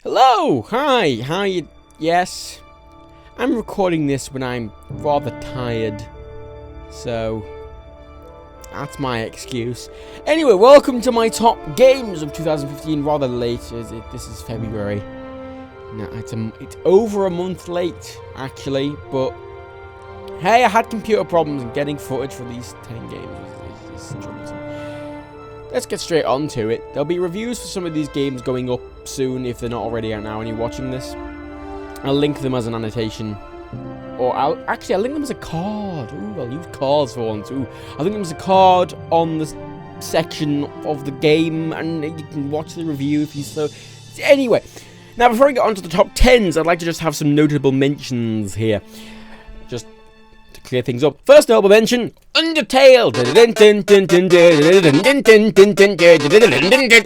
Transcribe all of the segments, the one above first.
Hello! Hi! How you... Yes. I'm recording this when I'm rather tired. So... that's my excuse. Anyway, welcome to my top games of 2015. Rather late, this is February. No, it's over a month late, actually. But, hey, I had computer problems and getting footage for these 10 games is troublesome. Let's get straight on to it. There'll be reviews for some of these games going up soon if they're not already out now and you're watching this. I'll link them as an annotation. Or I'll link them as a card. Ooh, I'll use cards for once. Ooh, I'll link them as a card on the section of the game and you can watch the review if you so. Anyway, now before I get on to the top 10s, I'd like to just have some notable mentions here. Just to clear things up. First notable mention, Undertale.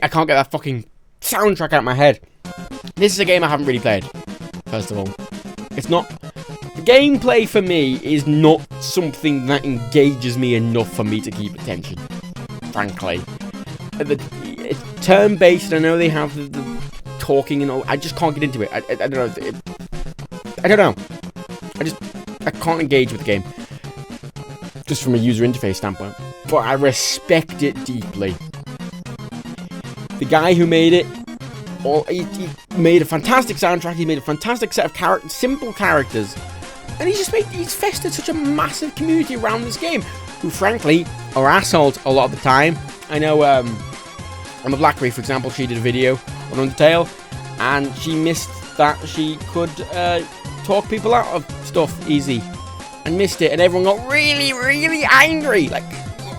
I can't get that fucking soundtrack out of my head. This is a game I haven't really played, first of all. It's not... the gameplay for me is not something that engages me enough for me to keep attention, frankly. It's turn-based, I know they have the talking and all. I just can't get into it. I don't know. I don't know. I can't engage with the game. Just from a user interface standpoint. But I respect it deeply. The guy who made it, he made a fantastic soundtrack, he made a fantastic set of simple characters. And he's festered such a massive community around this game, who frankly are assholes a lot of the time. I know, Emma Blackberry, for example, she did a video on Undertale, and she missed that she could talk people out of stuff easy. And missed it, and everyone got really, really angry. Like,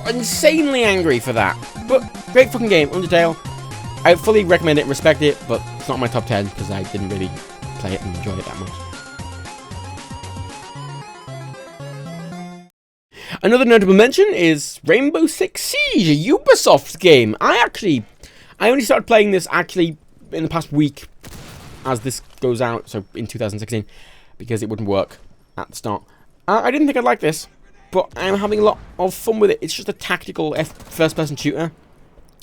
insanely angry for that. But, great fucking game, Undertale. I fully recommend it and respect it, but it's not my top 10, because I didn't really play it and enjoy it that much. Another notable mention is Rainbow Six Siege, a Ubisoft game. I only started playing this, actually, in the past week, as this goes out, so in 2016, because it wouldn't work at the start. I didn't think I'd like this, but I'm having a lot of fun with it. It's just a tactical first-person shooter.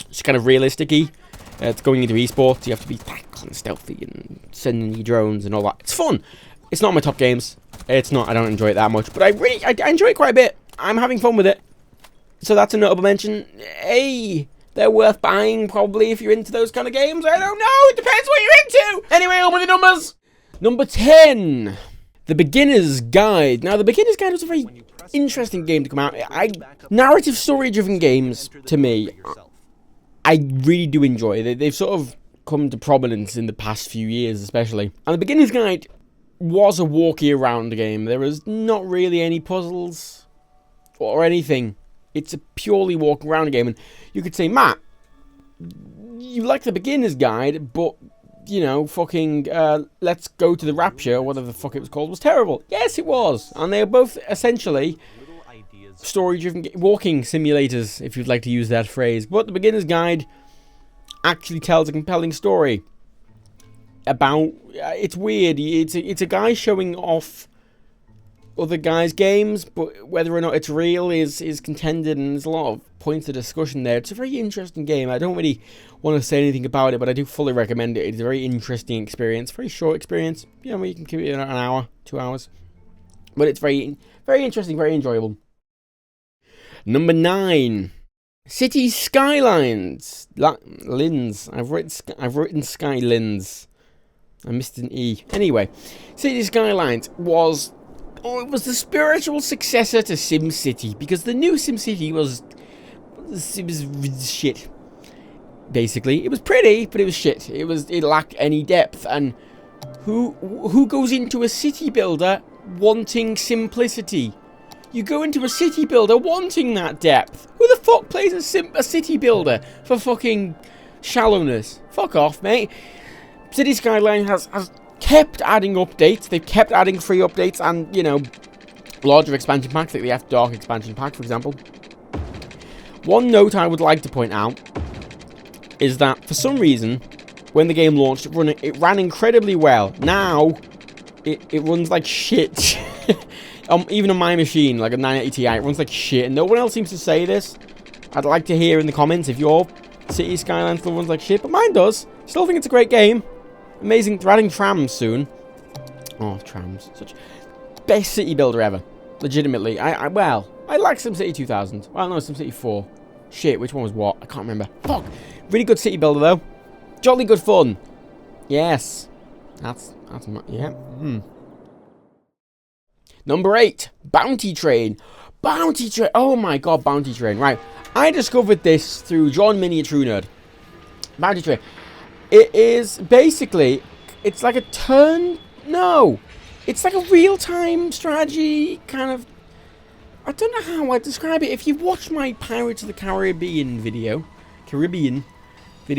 It's kind of realistic-y. It's going into esports. You have to be tactical and stealthy and sending your drones and all that. It's fun. It's not my top games. It's not. I don't enjoy it that much, but I enjoy it quite a bit. I'm having fun with it. So that's a notable mention. Hey, they're worth buying probably if you're into those kind of games. I don't know. It depends what you're into. Anyway, on with the numbers. Number 10. The Beginner's Guide. Now, The Beginner's Guide was a very interesting game to come out. Narrative story-driven games, to me, I really do enjoy. They've sort of come to prominence in the past few years, especially. And The Beginner's Guide was a walkie around game. There was not really any puzzles or anything. It's a purely walk around game. And you could say, Matt, you like The Beginner's Guide, but... you know, fucking, Let's Go to the Rapture, whatever the fuck it was called, was terrible. Yes, it was. And they are both, essentially, story-driven walking simulators, if you'd like to use that phrase. But The Beginner's Guide actually tells a compelling story about... it's weird. It's a guy showing off other guys' games, but whether or not it's real is contended, and there's a lot of points of discussion there. It's a very interesting game. I don't really want to say anything about it, but I do fully recommend it. It's a very interesting experience, very short experience. You know, you can keep it in an hour, 2 hours, but it's very, very interesting, very enjoyable. Number 9, City Skylines. Lins. I've written Skylines. I missed an E. Anyway, City Skylines was... it was the spiritual successor to SimCity, because the new SimCity was shit. Basically, it was pretty, but it was shit. It lacked any depth. And who goes into a city builder wanting simplicity? You go into a city builder wanting that depth. Who the fuck plays a city builder for fucking shallowness? Fuck off, mate. City Skyline has kept adding updates. They've kept adding free updates and, you know, larger expansion packs, like the After Dark expansion pack, for example. One note I would like to point out is that, for some reason, when the game launched, it ran incredibly well. Now, it runs like shit. Even on my machine, like a 980 Ti, it runs like shit. And no one else seems to say this. I'd like to hear in the comments if your City Skyline still runs like shit, but mine does. Still think it's a great game. Amazing. They're adding trams soon. Oh, trams. Such best city builder ever. Legitimately. I like SimCity 2000. Well, no, SimCity 4. Shit, which one was what? I can't remember. Fuck. Really good city builder, though. Jolly good fun. Yes. That's yeah. Number 8. Bounty Train. Bounty Train. Oh my god, Bounty Train. Right. I discovered this through John Mini, a True Nerd. Bounty Train. It is basically, it's like a turn. No. It's like a real-time strategy kind of. I don't know how I'd describe it. If you've watched my Pirates of the Caribbean video, it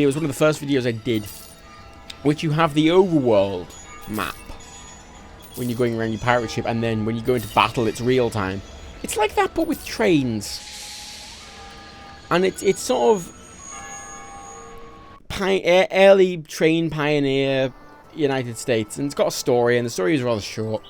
was one of the first videos I did, which you have the overworld map when you're going around your pirate ship, and then when you go into battle, it's real time. It's like that, but with trains, and it's sort of early train pioneer United States, and it's got a story, and the story is rather short.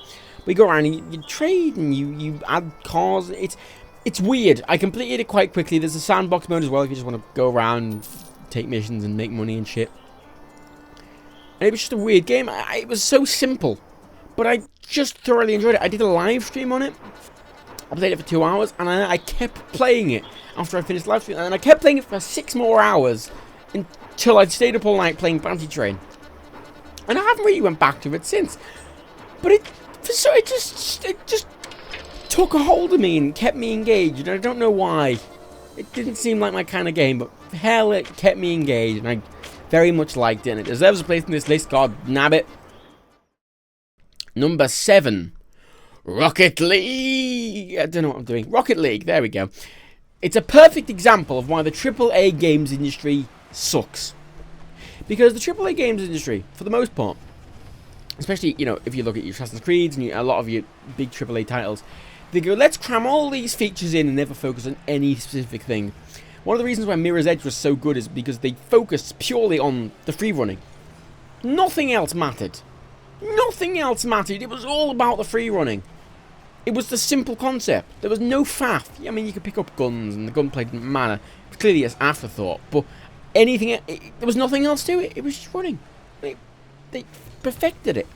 We go around and you trade and you add cars. It's weird. I completed it quite quickly. There's a sandbox mode as well if you just want to go around, take missions and make money and shit. And it was just a weird game. It was so simple, but I just thoroughly enjoyed it. I did a live stream on it. I played it for 2 hours, and I kept playing it after I finished the live stream, and I kept playing it for 6 more hours until I'd stayed up all night playing Bounty Train. And I haven't really went back to it since. But it just took a hold of me and kept me engaged, and I don't know why. It didn't seem like my kind of game, but hell, it kept me engaged, and I very much liked it, and it deserves a place in this list, god nabbit. Number 7. Rocket League! I don't know what I'm doing. Rocket League, there we go. It's a perfect example of why the AAA games industry sucks. Because the AAA games industry, for the most part, especially, you know, if you look at your Assassin's Creeds and a lot of your big AAA titles, they go, let's cram all these features in and never focus on any specific thing. One of the reasons why Mirror's Edge was so good is because they focused purely on the free running. Nothing else mattered. Nothing else mattered. It was all about the free running. It was the simple concept. There was no faff. I mean, you could pick up guns and the gunplay didn't matter. It was clearly an afterthought, but anything, there was nothing else to it. It was just running. They perfected it.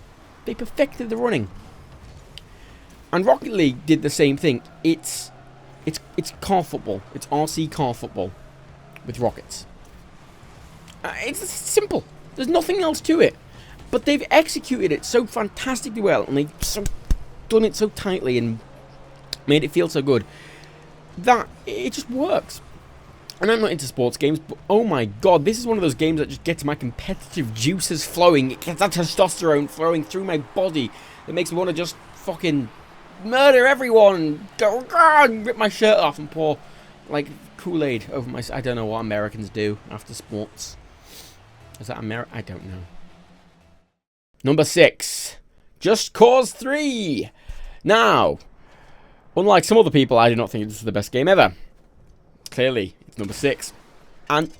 They perfected the running. And Rocket League did the same thing. It's car football. It's RC car football with rockets. It's simple. There's nothing else to it. But they've executed it so fantastically well, and they've done it so tightly and made it feel so good that it just works. And I'm not into sports games, but oh my god, this is one of those games that just gets my competitive juices flowing. It gets that testosterone flowing through my body that makes me want to just fucking murder everyone and go and rip my shirt off and pour like Kool-Aid over my... I don't know what Americans do after sports. Is that I don't know. Number 6. Just Cause 3. Now, unlike some other people, I do not think this is the best game ever. Clearly, it's number 6. And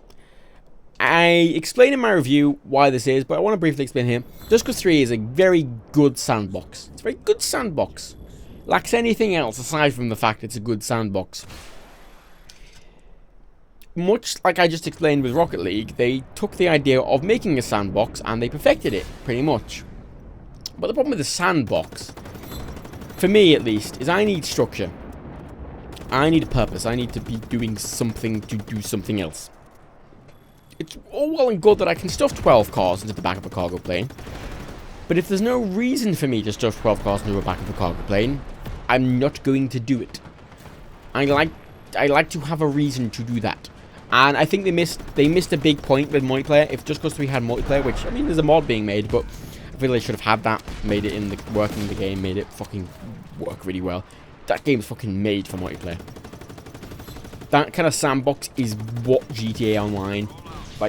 I explain in my review why this is, but I want to briefly explain here. Just Cause 3 is a very good sandbox. It's a very good sandbox. Lacks anything else aside from the fact it's a good sandbox. Much like I just explained with Rocket League, they took the idea of making a sandbox and they perfected it, pretty much. But the problem with the sandbox, for me at least, is I need structure. I need a purpose. I need to be doing something to do something else. It's all well and good that I can stuff 12 cars into the back of a cargo plane. But if there's no reason for me to stuff 12 cars into the back of a cargo plane, I'm not going to do it. I like to have a reason to do that. And I think they missed a big point with multiplayer. If Just Cause 3 had multiplayer, which, I mean, there's a mod being made, but I feel they should have had that, made it in the working in the game, made it fucking work really well. That game's fucking made for multiplayer. That kind of sandbox is what GTA Online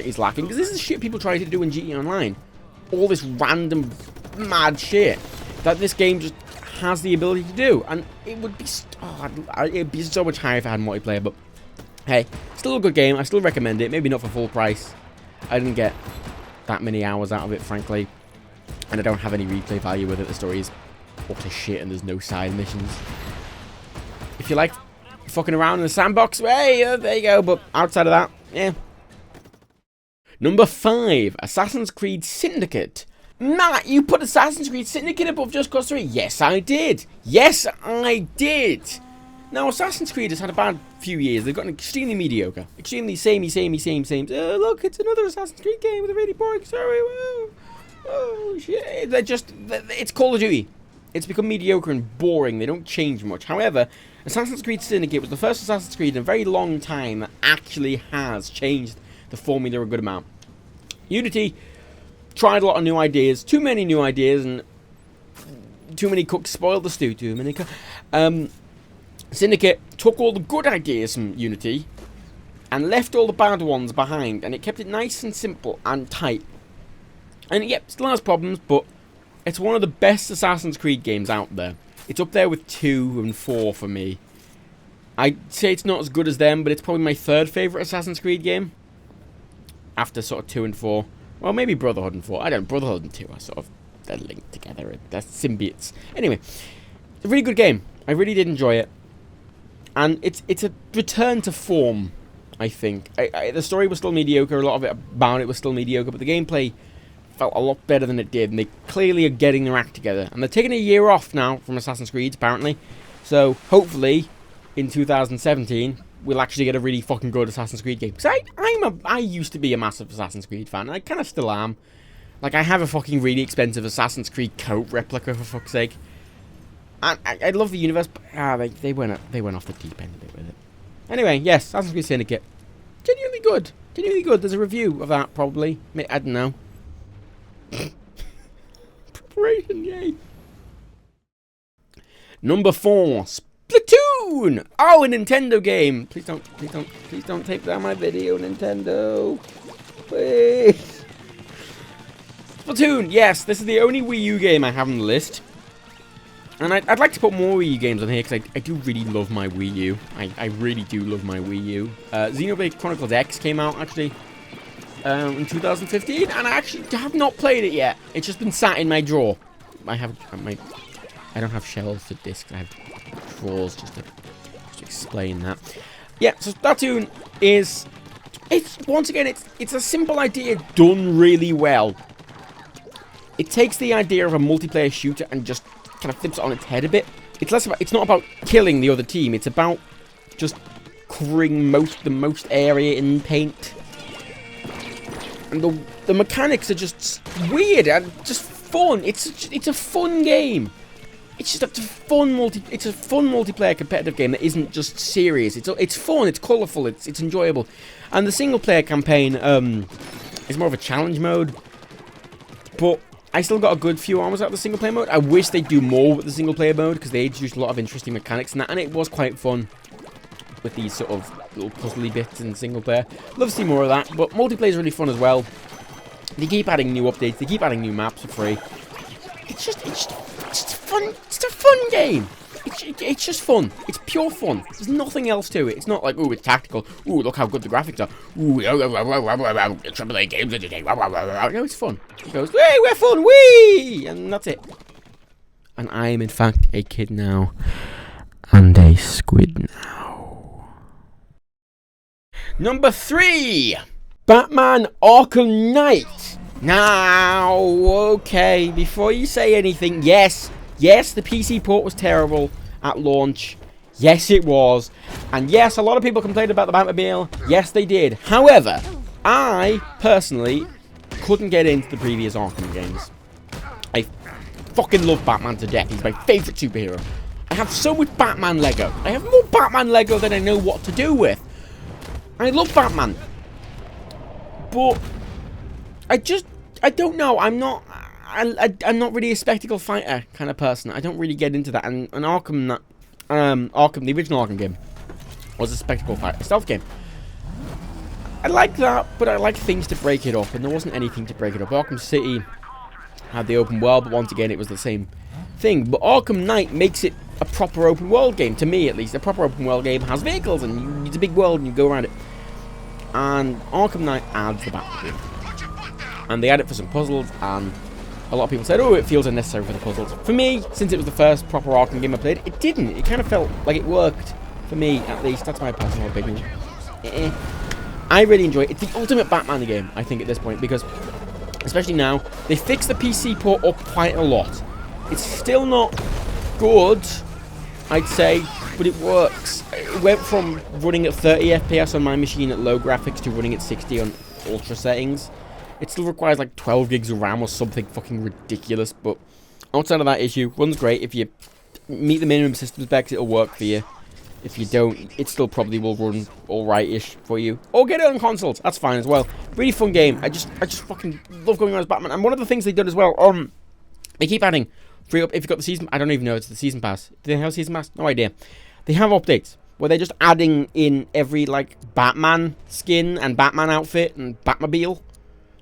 is lacking, because this is shit people try to do in GTA Online. All this random mad shit that this game just has the ability to do, and it would be it'd be so much higher if I had multiplayer. But hey, still a good game. I still recommend it. Maybe not for full price. I didn't get that many hours out of it, frankly, and I don't have any replay value with it. The story is utter shit, and there's no side missions. If you like fucking around in the sandbox, hey, there you go. But outside of that, yeah. Number 5, Assassin's Creed Syndicate. Matt, you put Assassin's Creed Syndicate above Just Cause 3. Yes, I did. Yes, I did. Now, Assassin's Creed has had a bad few years. They've gotten extremely mediocre. Extremely samey. Look, it's another Assassin's Creed game with a really boring story. Oh, shit. It's Call of Duty. It's become mediocre and boring. They don't change much. However, Assassin's Creed Syndicate was the first Assassin's Creed in a very long time that actually has changed the formula a good amount. Unity tried a lot of new ideas. Too many new ideas, and too many cooks spoiled the stew. Too many cooks. Syndicate took all the good ideas from Unity and left all the bad ones behind, and it kept it nice and simple and tight. And yep, it still has problems, but it's one of the best Assassin's Creed games out there. It's up there with 2 and 4 for me. I'd say it's not as good as them, but it's probably my third favourite Assassin's Creed game. After sort of 2 and 4. Well, maybe Brotherhood and 4. I don't know, Brotherhood and 2 are sort of, they're linked together. They're symbiotes. Anyway, it's a really good game. I really did enjoy it. And it's a return to form, I think. The story was still mediocre. A lot of it about it was still mediocre. But the gameplay felt a lot better than it did. And they clearly are getting their act together. And they're taking a year off now from Assassin's Creed, apparently. So, hopefully, in 2017, we'll actually get a really fucking good Assassin's Creed game. Because I used to be a massive Assassin's Creed fan. And I kind of still am. Like, I have a fucking really expensive Assassin's Creed coat replica, for fuck's sake. I love the universe, but they went off the deep end a bit with it. Anyway, yes, Assassin's Creed Syndicate, genuinely good, There's a review of that probably. I don't know. Preparation, yay. Number 4, Splatoon. Oh, a Nintendo game. Please don't take down my video, Nintendo. Please. Splatoon. Yes, this is the only Wii U game I have on the list. And I'd like to put more Wii U games on here, because I do really love my Wii U. I really do love my Wii U. Xenoblade Chronicles X came out, actually, in 2015, and I actually have not played it yet. It's just been sat in my drawer. I don't have shelves for discs. I have drawers, just to explain that. Yeah, so Splatoon is... once again, it's a simple idea done really well. It takes the idea of a multiplayer shooter and just kind of flips it on its head a bit. It's not about killing the other team. It's about just covering the most area in paint. And the mechanics are just weird and just fun. It's a fun game. It's just a fun multiplayer competitive game that isn't just serious. It's fun. It's colourful. It's enjoyable. And the single player campaign is more of a challenge mode. But I still got a good few hours out of the single player mode. I wish they'd do more with the single player mode, because they introduced a lot of interesting mechanics in that, and it was quite fun with these sort of little puzzly bits in single player. Love to see more of that, but multiplayer is really fun as well. They keep adding new updates. They keep adding new maps for free. It's just fun. It's a fun game. It's just fun. It's pure fun. There's nothing else to it. It's not like, ooh, it's tactical. Ooh, look how good the graphics are. Ooh, AAA games today. No, it's fun. It goes, hey, we're fun, wee! And that's it. And I am, in fact, a kid now. And a squid now. Number 3. Batman Arkham Knight. Now, okay, before you say anything, yes, the PC port was terrible at launch. Yes, it was. And yes, a lot of people complained about the Batmobile. Yes, they did. However, I, personally, couldn't get into the previous Arkham games. I fucking love Batman to death. He's my favourite superhero. I have so much Batman Lego. I have more Batman Lego than I know what to do with. I love Batman. But I don't know. I'm not really a spectacle fighter kind of person. I don't really get into that. And Arkham, the original Arkham game, was a spectacle fighter, stealth game. I like that, but I like things to break it up, and there wasn't anything to break it up. Arkham City had the open world, but once again, it was the same thing. But Arkham Knight makes it a proper open world game, to me at least. A proper open world game has vehicles, and it's a big world, and you go around it. And Arkham Knight adds the Batmobile. And they add it for some puzzles, and a lot of people said, oh, it feels unnecessary for the puzzles. For me, since it was the first proper Arkham game I played, it didn't. It kind of felt like it worked, for me at least. That's my personal opinion. I really enjoy it. It's the ultimate Batman game, I think, at this point, because Especially now. They fixed the PC port up quite a lot. It's still not good, I'd say, but it works. It went from running at 30 FPS on my machine at low graphics to running at 60 on ultra settings. It still requires like 12 gigs of RAM or something fucking ridiculous, but outside of that issue, runs great. If you meet the minimum system specs, it'll work for you. If you don't, it still probably will run alright-ish for you. Or get it on consoles, that's fine as well. Really fun game. I just fucking love going around as Batman. And one of the things they've done as well, they keep adding free up if you've got the season. I don't even know it's the season pass. Do they have a season pass? No idea. They have updates where they're just adding in every like Batman skin and Batman outfit and Batmobile.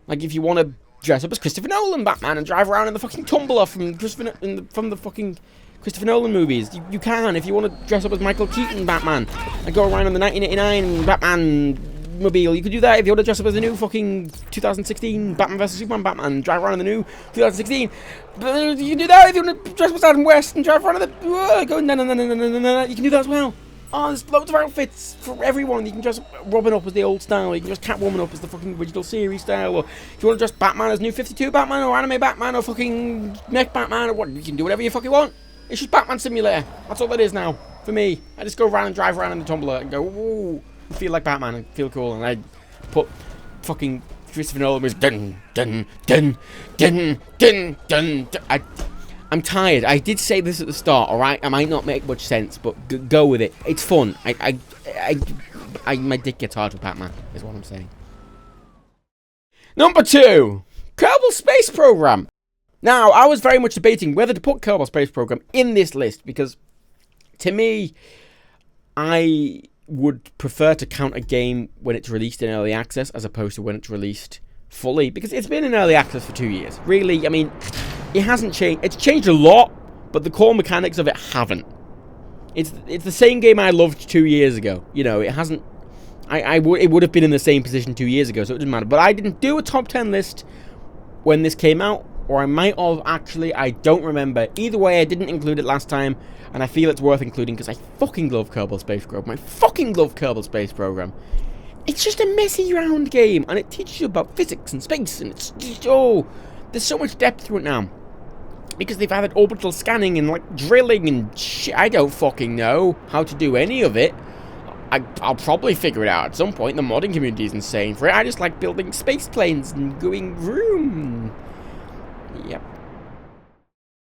Like if you want to dress up as Christopher Nolan Batman and drive around in the fucking tumbler from the fucking Christopher Nolan movies, you can. If you want to dress up as Michael Keaton Batman and go around on the 1989 Batman mobile, you could do that. If you want to dress up as the new fucking 2016 Batman vs Superman Batman and drive around in the new 2016, you can do that. If you want to dress up as Adam West and drive around in the you can do that as well. Oh, there's loads of outfits for everyone. You can dress Robin up as the old style. You can dress Catwoman up as the fucking original series style. Or if you want to dress Batman as New 52 Batman or Anime Batman or fucking Mech Batman or what, you can do whatever you fucking want. It's just Batman Simulator. That's all it is now, for me. I just go around and drive around in the tumbler and go, ooh, feel like Batman and feel cool. And I put fucking Christopher Nolan was dun, dun, dun, dun, dun, dun, dun. I'm tired. I did say this at the start, alright? I might not make much sense, but go with it. It's fun. My dick gets hard with Batman, is what I'm saying. Number 2, Kerbal Space Program. Now, I was very much debating whether to put Kerbal Space Program in this list, because to me, I would prefer to count a game when it's released in early access as opposed to when it's released fully, because it's been in early access for 2 years. Really, I mean, it hasn't changed. It's changed a lot, but the core mechanics of it haven't. It's the same game I loved 2 years ago. You know, it hasn't. It would have been in the same position 2 years ago, so it doesn't matter. But I didn't do a top 10 list when this came out, or I might have actually. I don't remember. Either way, I didn't include it last time, and I feel it's worth including because I fucking love Kerbal Space Program. I fucking love Kerbal Space Program. It's just a messy round game, and it teaches you about physics and space, and it's just, oh, there's so much depth to it now. Because they've added orbital scanning and, like, drilling and shit. I don't fucking know how to do any of it. I'll probably figure it out at some point. The modding community is insane for it. I just like building space planes and going vroom. Yep.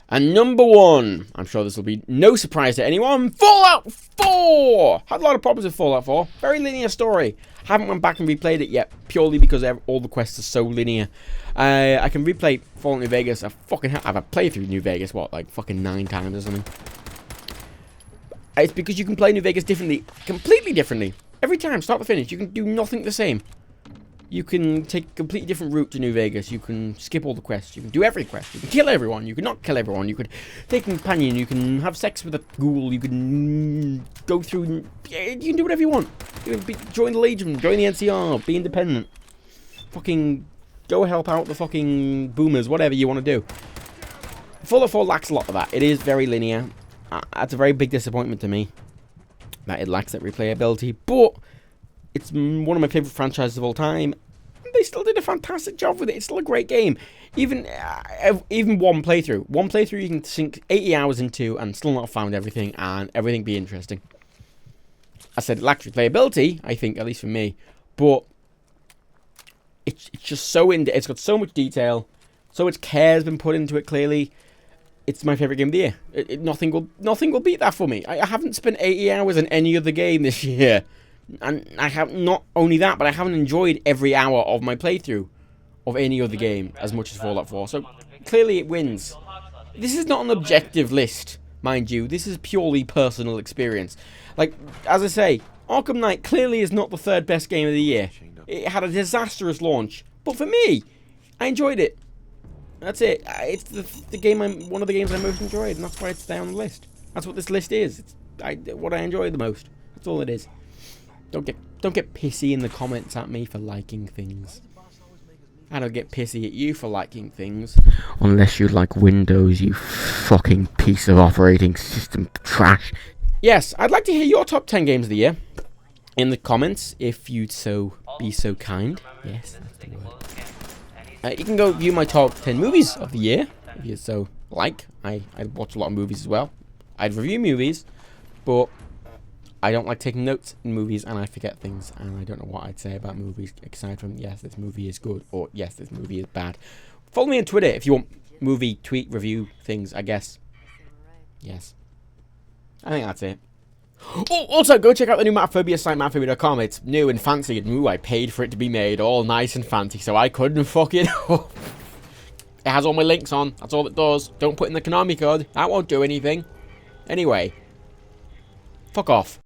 And number 1, I'm sure this will be no surprise to anyone, Fallout 4! Had a lot of problems with Fallout 4. Very linear story. Haven't went back and replayed it yet, purely because all the quests are so linear. I can replay Fallout New Vegas. I've played through New Vegas, what, like fucking 9 times or something. It's because you can play New Vegas differently, completely differently. Every time, start to finish, you can do nothing the same. You can take a completely different route to New Vegas. You can skip all the quests. You can do every quest. You can kill everyone. You can not kill everyone. You could take a companion. You can have sex with a ghoul. You can go through. You can do whatever you want. You can join the Legion. Join the NCR. Be independent. Fucking go help out the fucking boomers. Whatever you want to do. Fallout 4 lacks a lot of that. It is very linear. That's a very big disappointment to me. That it lacks that replayability. But it's one of my favourite franchises of all time. They still did a fantastic job with it. It's still a great game. Even one playthrough you can sink 80 hours into and still not have found everything, and everything be interesting. I said it lacks replayability, I think, at least for me. But it's just so it's got so much detail, so much care has been put into it. Clearly, it's my favourite game of the year. Nothing will beat that for me. I haven't spent 80 hours in any other game this year. And I have not only that, but I haven't enjoyed every hour of my playthrough of any other game as much as Fallout 4. So clearly it wins. This is not an objective list, mind you. This is purely personal experience. Like, as I say, Arkham Knight clearly is not the 3rd best game of the year. It had a disastrous launch, but for me, I enjoyed it. That's it. It's the game one of the games I most enjoyed, and that's why it's down on the list. That's what this list is. It's what I enjoy the most. That's all it is. Don't get pissy in the comments at me for liking things. I don't get pissy at you for liking things. Unless you like Windows, you fucking piece of operating system trash. Yes, I'd like to hear your top 10 games of the year in the comments, if you'd be so kind. Yes, that's the word. You can go view my top 10 movies of the year, if you so like. I watch a lot of movies as well. I'd review movies, but I don't like taking notes in movies, and I forget things, and I don't know what I'd say about movies, aside from, yes, this movie is good, or yes, this movie is bad. Follow me on Twitter if you want movie, tweet, review things, I guess. Yes. I think that's it. Oh, also, go check out the new Mattophobia site, mattophobia.com. It's new and fancy, and ooh, I paid for it to be made, all nice and fancy, so I couldn't fuck it up. It has all my links on, that's all it does. Don't put in the Konami code, that won't do anything. Anyway, fuck off.